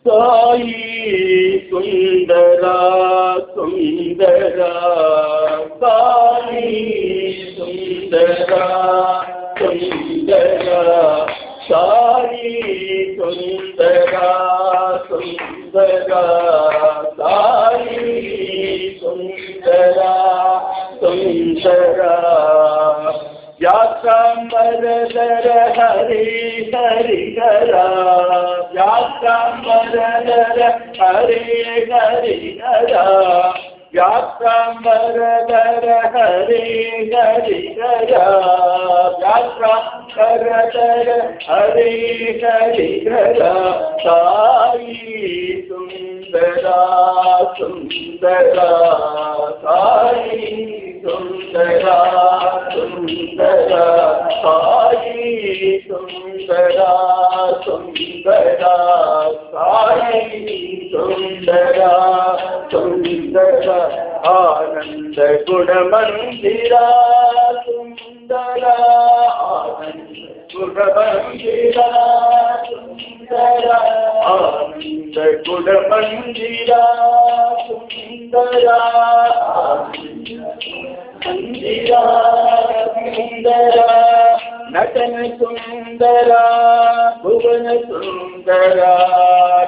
సాయి సుందరా సుందరా సాయి సుందరా సుందరా సాయి సుందరా సుందరా సాయి సుందరా సుందరా వ్యాసంబరధర హరి హరి హరా వ్యాసంబరధర హరి హరి హరా వ్యాసంబరధర హరి హరి హరా వ్యాసంబరధర హరి హరి హరా సాయి సుందరా సుందరా సాయి సుందరా సుందరా సాయి సుందరా సుందరా సాయి సుందరా సుందరా ఆనంద గుణ మందిరా సుందరా ఆనంద గుణ మందిరా సుందరా ఆనంద గుణ మందిరా సుందరా సుందరా సుందరా నటన సుందరా భువన సుందరా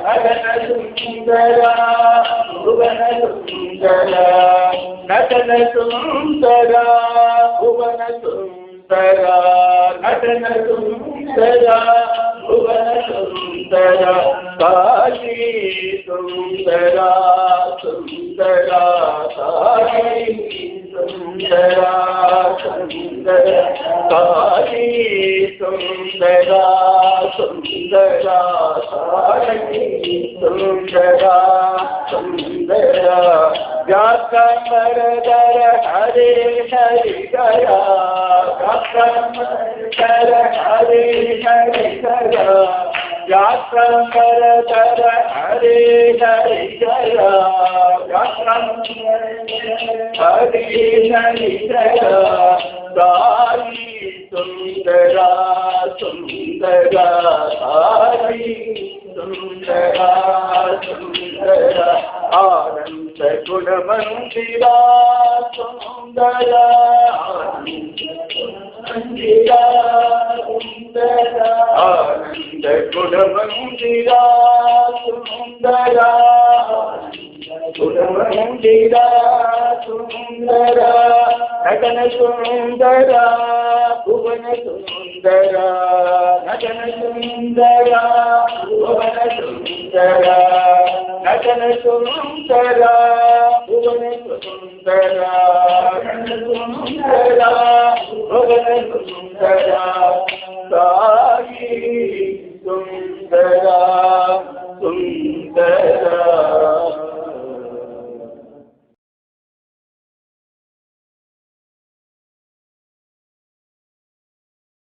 నటన సుందరా భువన సుందరా నటన సుందరా భువన సుందరా నటన సుందరా భువన సుందరా సాయి సుందరా సుందరా సాయి సుందరా సుందరా సాయి సుందరా సుందరా సాయి సుందరా సుందరా వ్యాసంబరధర హరి హరి హరా వ్యాసంబరధర హరి హరి హరా వ్యాసంబరధర హరి హరి హరా హరి హరి హరా సాయి సుందరా సుందరా సాయి సుందరా సుందరా ఆనంద గుణ మందిరా సుందరా మందిరా సుందరా ఆనంద గుణ మందిరా సుందరా గుణ మందిరా సుందరా నటన సుందరా భువన సుందరా నటన సుందరా భువన సుందరా నటన సుందరా భువన సుందరా నటన సుందరా భువన సుందరా సాయి